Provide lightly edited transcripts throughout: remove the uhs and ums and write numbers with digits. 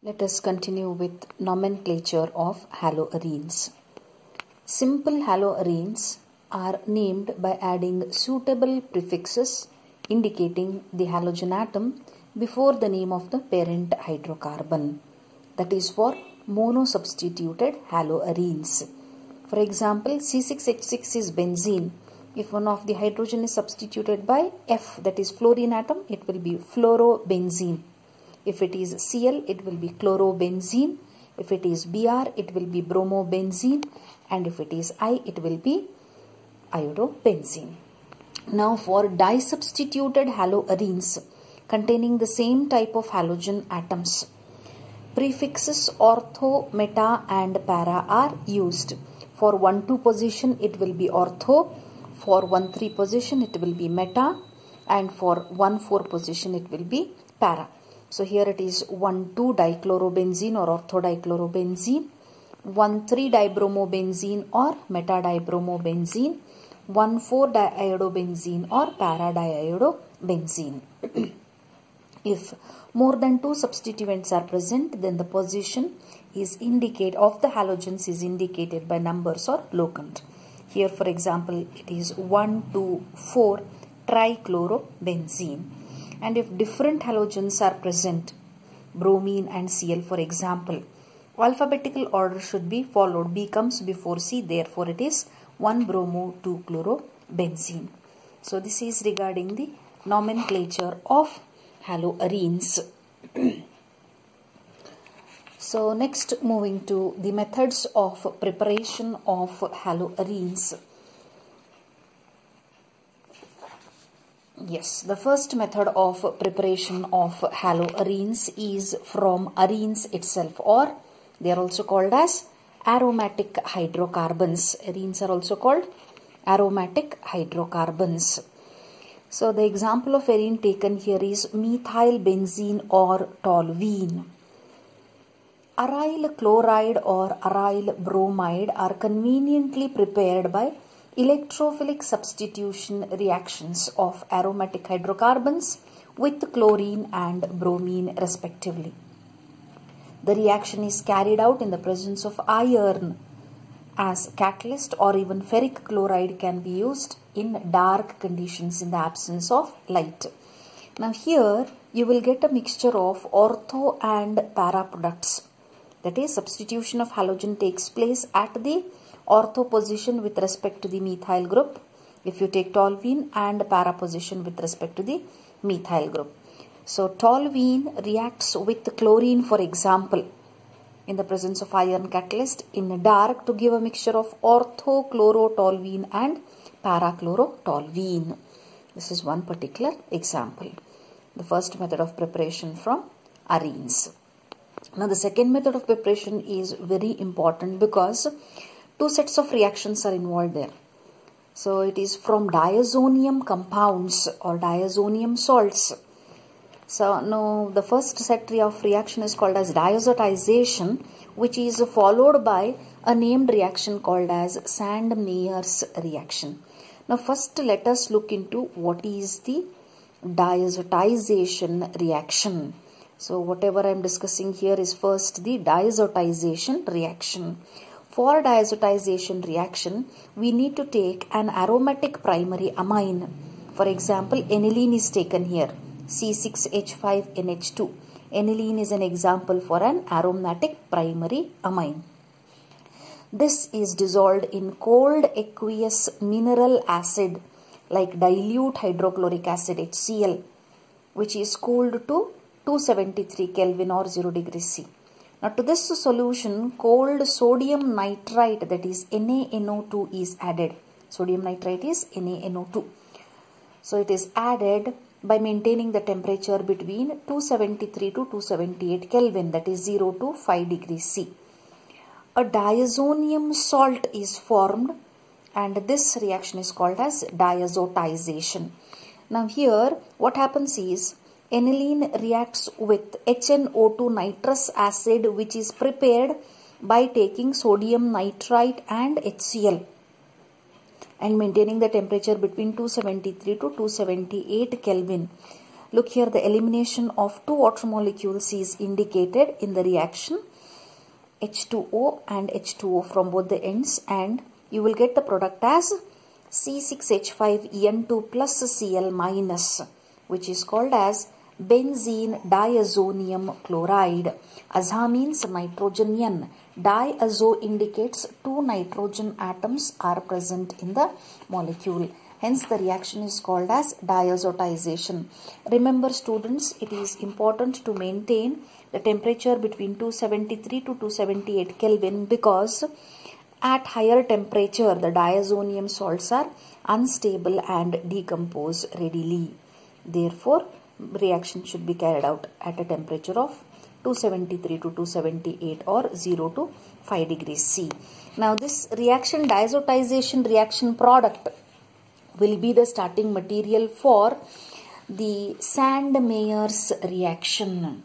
Let us continue with nomenclature of haloarenes. Simple haloarenes are named by adding suitable prefixes indicating the halogen atom before the name of the parent hydrocarbon. That is for monosubstituted haloarenes. For example, C6H6 is benzene. If one of the hydrogen is substituted by F, that is fluorine atom, it will be fluorobenzene. If it is Cl, it will be chlorobenzene. If it is Br, it will be bromobenzene. And if it is I, it will be iodobenzene. Now for disubstituted haloarenes containing the same type of halogen atoms, prefixes ortho, meta and para are used. For 1,2 position, it will be ortho. For 1,3 position, it will be meta. And for 1,4 position, it will be para. So here it is 1,2 dichlorobenzene or orthodichlorobenzene, 1,3 dibromobenzene or metadibromobenzene, 1,4 diiodobenzene or paradiiodobenzene. If more than 2 substituents are present, then the position is of the halogens is indicated by numbers or locant. Here for example, it is 1, 2, 4 trichlorobenzene. And if different halogens are present, bromine and Cl for example, alphabetical order should be followed. B comes before C, therefore it is 1-bromo-2-chlorobenzene. So this is regarding the nomenclature of haloarenes. So next, moving to the methods of preparation of haloarenes. Yes, the first method of preparation of haloarenes is from arenes itself, or they are also called as aromatic hydrocarbons. Arenes are also called aromatic hydrocarbons. So the example of arene taken here is methyl benzene or toluene. Aryl chloride or aryl bromide are conveniently prepared by electrophilic substitution reactions of aromatic hydrocarbons with chlorine and bromine respectively. The reaction is carried out in the presence of iron as catalyst, or even ferric chloride can be used in dark conditions in the absence of light. Now here you will get a mixture of ortho and para products. That is, substitution of halogen takes place at the ortho position with respect to the methyl group if you take toluene, and para position with respect to the methyl group. So toluene reacts with chlorine for example in the presence of iron catalyst in dark to give a mixture of orthochlorotoluene and parachlorotoluene. This is one particular example. The first method of preparation from arenes. Now the second method of preparation is very important because 2 sets of reactions are involved there. So it is from diazonium compounds or diazonium salts. So now the first set of reaction is called as diazotization, which is followed by a named reaction called as Sand-Meyer's reaction. Now first let us look into what is the diazotization reaction. So whatever I am discussing here is first the diazotization reaction. For diazotization reaction, we need to take an aromatic primary amine. For example, aniline is taken here, C6H5NH2. Aniline is an example for an aromatic primary amine. This is dissolved in cold aqueous mineral acid like dilute hydrochloric acid HCl, which is cooled to 273 Kelvin or 0 degrees C. Now to this solution, cold sodium nitrite, that is NaNO2, is added. Sodium nitrite is NaNO2. So it is added by maintaining the temperature between 273 to 278 Kelvin, that is 0 to 5 degrees C. A diazonium salt is formed and this reaction is called as diazotization. Now here what happens is aniline reacts with HNO2 nitrous acid, which is prepared by taking sodium nitrite and HCl and maintaining the temperature between 273 to 278 Kelvin. Look here, the elimination of two water molecules is indicated in the reaction H2O and H2O from both the ends, and you will get the product as C6H5En2 plus Cl minus, which is called as benzene diazonium chloride. Aza means nitrogen N. Diazo indicates two nitrogen atoms are present in the molecule. Hence the reaction is called as diazotization. Remember students, it is important to maintain the temperature between 273 to 278 Kelvin, because at higher temperature the diazonium salts are unstable and decompose readily. Therefore, reaction should be carried out at a temperature of 273 to 278 or 0 to 5 degrees C. Now this reaction, diazotization reaction product, will be the starting material for the Sandmeyer's reaction.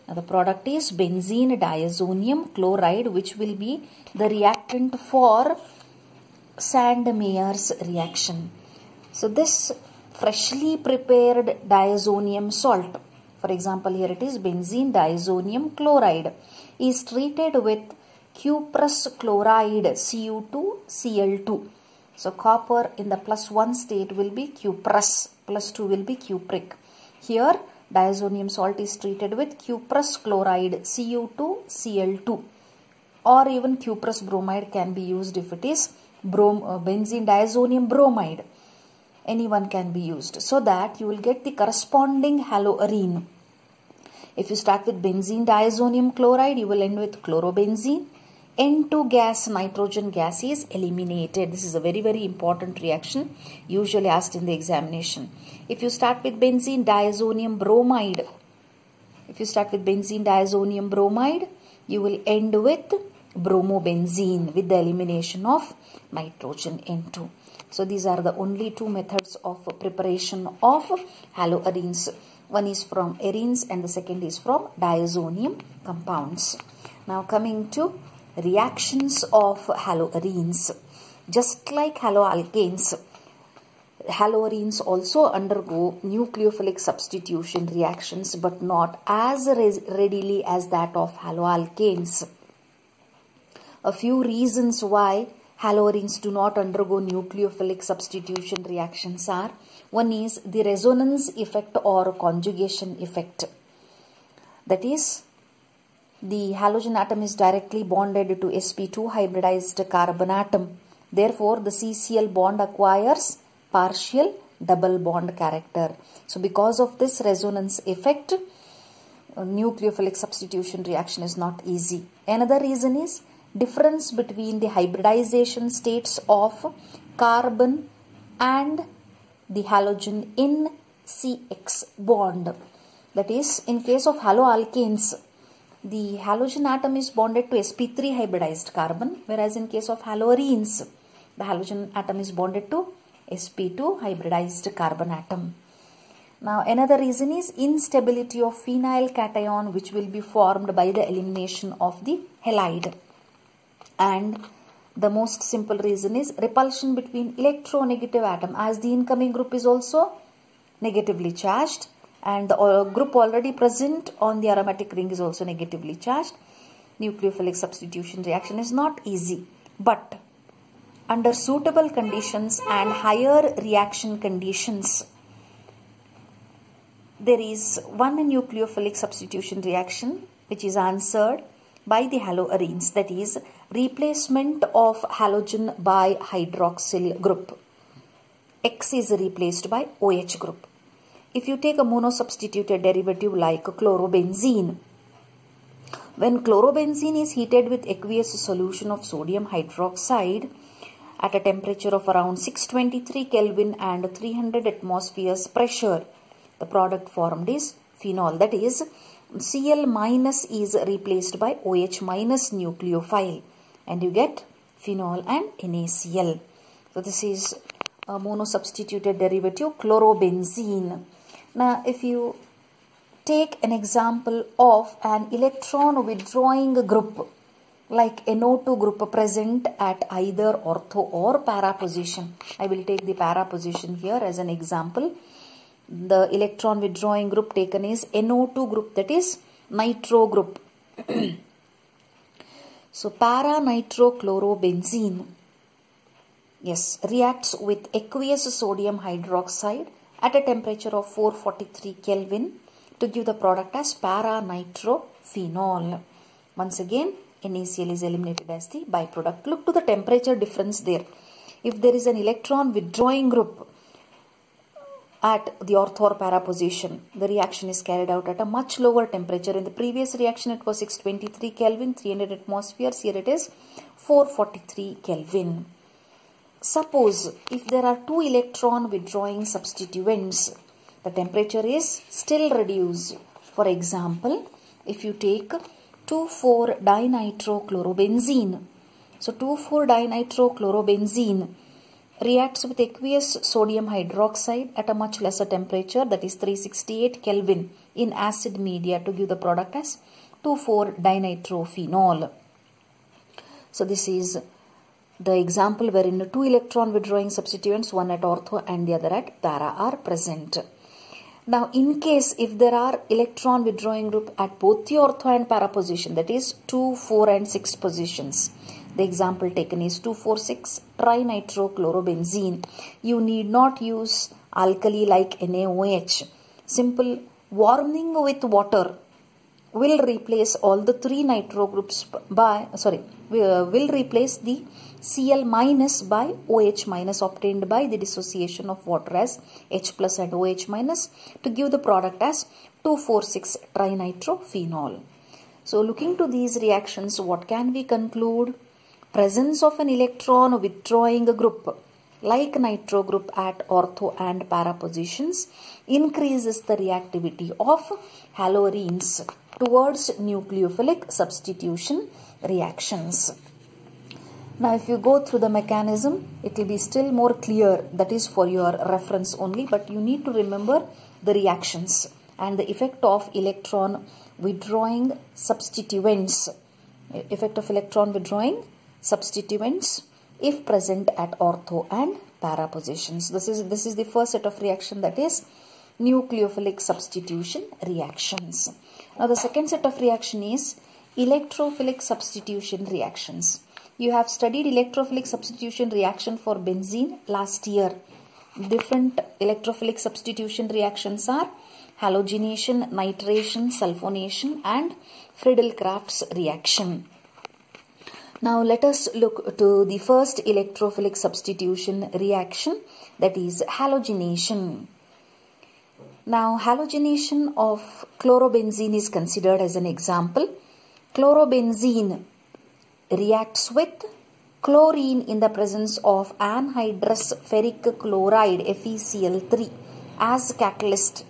Now the product is benzene diazonium chloride, which will be the reactant for Sandmeyer's reaction. So this freshly prepared diazonium salt, for example here it is benzene diazonium chloride, is treated with cuprous chloride Cu2Cl2. So copper in the +1 state will be cuprous, +2 will be cupric. Here diazonium salt is treated with cuprous chloride Cu2Cl2, or even cuprous bromide can be used if it is benzene diazonium bromide. Anyone can be used, so that you will get the corresponding haloarine. If you start with benzene diazonium chloride, you will end with chlorobenzene. N2 gas, nitrogen gas, is eliminated. This is a very, very important reaction, usually asked in the examination. If you start with benzene diazonium bromide, you will end with bromobenzene with the elimination of nitrogen N2. So these are the only two methods of preparation of haloarenes. One is from arenes and the second is from diazonium compounds. Now coming to reactions of haloarenes. Just like haloalkanes, haloarenes also undergo nucleophilic substitution reactions, but not as readily as that of haloalkanes. A few reasons why haloarenes do not undergo nucleophilic substitution reactions are: one is the resonance effect or conjugation effect. That is, the halogen atom is directly bonded to sp2 hybridized carbon atom. Therefore, the CCl bond acquires partial double bond character. So, because of this resonance effect, nucleophilic substitution reaction is not easy. Another reason is difference between the hybridization states of carbon and the halogen in CX bond. That is, in case of haloalkanes, the halogen atom is bonded to sp3 hybridized carbon, whereas in case of haloarenes, the halogen atom is bonded to sp2 hybridized carbon atom. Now another reason is instability of phenyl cation, which will be formed by the elimination of the halide. And the most simple reason is repulsion between electronegative atom, as the incoming group is also negatively charged and the group already present on the aromatic ring is also negatively charged. Nucleophilic substitution reaction is not easy, but under suitable conditions and higher reaction conditions, there is one nucleophilic substitution reaction which is answered by the haloarenes, that is replacement of halogen by hydroxyl group. X is replaced by OH group. If you take a monosubstituted derivative like chlorobenzene, when chlorobenzene is heated with aqueous solution of sodium hydroxide at a temperature of around 623 Kelvin and 300 atmospheres pressure, the product formed is phenol. That is, Cl minus is replaced by OH minus nucleophile and you get phenol and NaCl. So this is a monosubstituted derivative chlorobenzene. Now if you take an example of an electron withdrawing group like NO2 group present at either ortho or para position. I will take the para position here as an example. The electron withdrawing group taken is NO2 group, that is nitro group. So para-nitrochlorobenzene, yes, reacts with aqueous sodium hydroxide at a temperature of 443 Kelvin to give the product as para-nitrophenol. Once again, NaCl is eliminated as the byproduct. Look to the temperature difference there. If there is an electron withdrawing group at the ortho or para position, the reaction is carried out at a much lower temperature. In the previous reaction, it was 623 Kelvin, 300 atmospheres. Here it is 443 Kelvin. Suppose if there are two electron withdrawing substituents, the temperature is still reduced. For example, if you take 2,4-dinitrochlorobenzene. So 2,4-dinitrochlorobenzene reacts with aqueous sodium hydroxide at a much lesser temperature, that is 368 Kelvin, in acid media to give the product as 2,4-dinitrophenol. So this is the example wherein the two electron withdrawing substituents, one at ortho and the other at para, are present. Now, in case if there are electron withdrawing group at both the ortho and para position, that is 2, 4 and 6 positions. The example taken is 2,4,6-trinitrochlorobenzene. You need not use alkali like NaOH. Simple warming with water will replace all the three nitro groups by, will replace the Cl minus by OH minus obtained by the dissociation of water as H plus and OH minus to give the product as 2,4,6-trinitrophenol. So looking to these reactions, what can we conclude? Presence of an electron withdrawing group like nitro group at ortho and para positions increases the reactivity of haloarenes towards nucleophilic substitution reactions. Now if you go through the mechanism, it will be still more clear. That is for your reference only, but you need to remember the reactions and the effect of electron withdrawing substituents. Effect of electron withdrawing substituents if present at ortho and para positions. This is the first set of reaction, that is nucleophilic substitution reactions. Now the second set of reaction is electrophilic substitution reactions. You have studied electrophilic substitution reaction for benzene last year. Different electrophilic substitution reactions are halogenation, nitration, sulfonation and Friedel-Crafts reaction. Now let us look to the first electrophilic substitution reaction, that is halogenation. Now halogenation of chlorobenzene is considered as an example. Chlorobenzene reacts with chlorine in the presence of anhydrous ferric chloride FeCl3 as catalyst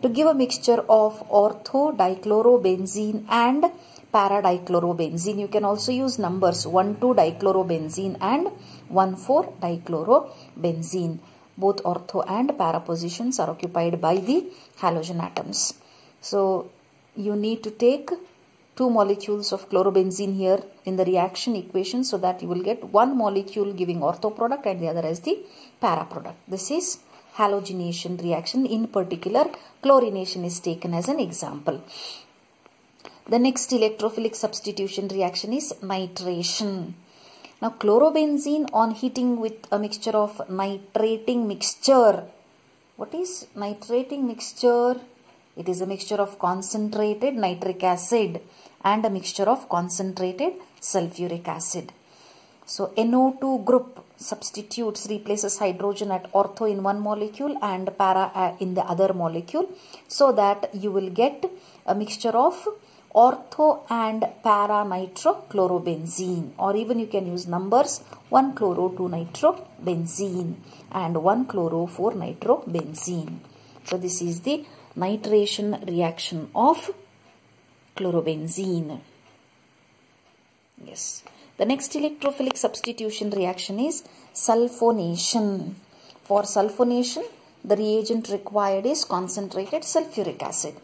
to give a mixture of ortho-dichlorobenzene and para-dichlorobenzene. You can also use numbers 1,2-dichlorobenzene and 1,4-dichlorobenzene. Both ortho and para positions are occupied by the halogen atoms. So you need to take two molecules of chlorobenzene here in the reaction equation so that you will get one molecule giving ortho product and the other as the para product. This is halogenation reaction. In particular, chlorination is taken as an example. The next electrophilic substitution reaction is nitration. Now chlorobenzene on heating with a mixture of nitrating mixture. What is nitrating mixture? It is a mixture of concentrated nitric acid and a mixture of concentrated sulfuric acid. So NO2 group substitutes, replaces hydrogen at ortho in one molecule and para in the other molecule, so that you will get a mixture of ortho and para nitrochlorobenzene, or even you can use numbers 1,chloro-2-nitrobenzene and 1,chloro-4-nitrobenzene. So this is the nitration reaction of chlorobenzene. Yes. The next electrophilic substitution reaction is sulfonation. For sulfonation, the reagent required is concentrated sulfuric acid.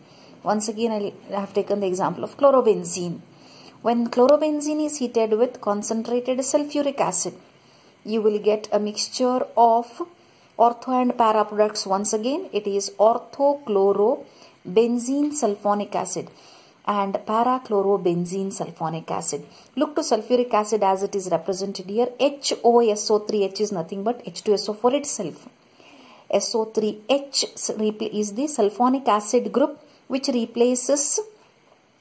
Once again, I have taken the example of chlorobenzene. When chlorobenzene is heated with concentrated sulfuric acid, you will get a mixture of Ortho and para products, once again, it is orthochlorobenzene sulfonic acid and parachlorobenzene sulfonic acid. Look to sulfuric acid as it is represented here. HOSO3H is nothing but H2SO4 itself. SO3H is the sulfonic acid group which replaces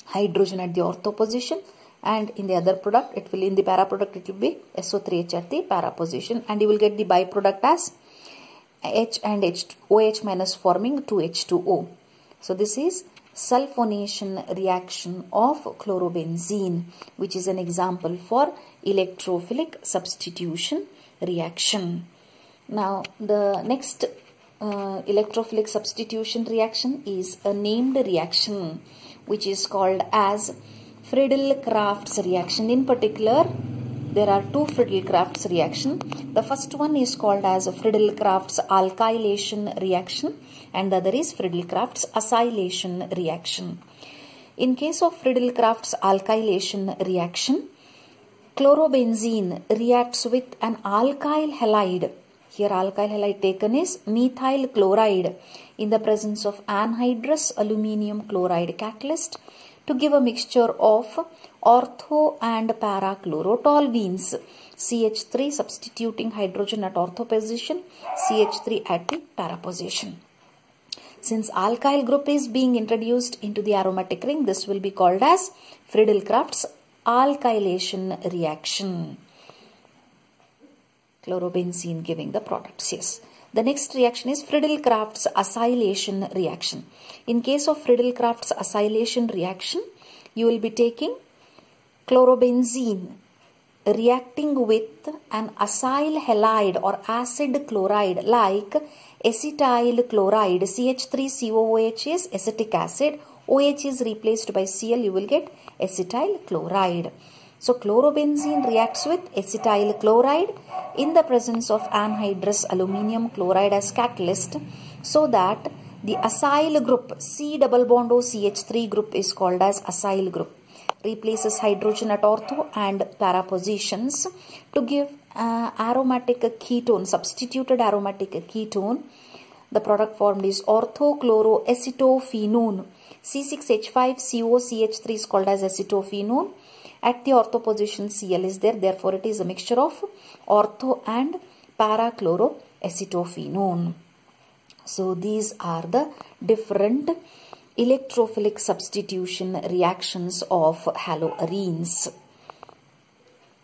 hydrogen at the ortho position, and in the other product, it will, in the para product, it will be SO3H at the para position, and you will get the byproduct as H and OH minus forming 2H2O. So this is sulfonation reaction of chlorobenzene, which is an example for electrophilic substitution reaction. Now the next electrophilic substitution reaction is a named reaction which is called as Friedel-Crafts reaction. In particular, there are two Friedel-Crafts reaction. The first one is called as Friedel-Crafts alkylation reaction and the other is Friedel-Crafts acylation reaction. In case of Friedel-Crafts alkylation reaction, chlorobenzene reacts with an alkyl halide. Here alkyl halide taken is methyl chloride in the presence of anhydrous aluminium chloride catalyst to give a mixture of ortho and parachlorotoluenes. CH3 substituting hydrogen at ortho position, CH3 at the para position. Since alkyl group is being introduced into the aromatic ring, this will be called as Friedel-Crafts alkylation reaction. Chlorobenzene giving the products. Yes. The next reaction is Friedel-Crafts acylation reaction. In case of Friedel-Crafts acylation reaction, you will be taking chlorobenzene reacting with an acyl halide or acid chloride like acetyl chloride. CH3COOH is acetic acid. OH is replaced by Cl. You will get acetyl chloride. So chlorobenzene reacts with acetyl chloride in the presence of anhydrous aluminium chloride as catalyst, so that the acyl group C double bond O CH3 group is called as acyl group. Replaces hydrogen at ortho and para positions to give aromatic ketone, substituted aromatic ketone. The product formed is orthochloroacetophenone. C6H5COCH3 is called as acetophenone. At the ortho position Cl is there, therefore it is a mixture of ortho and parachloroacetophenone. So these are the different electrophilic substitution reactions of haloarenes.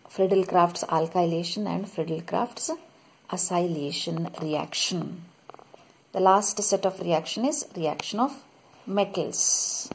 Friedel-Crafts alkylation and Friedel-Crafts acylation reaction. The last set of reaction is reaction of metals.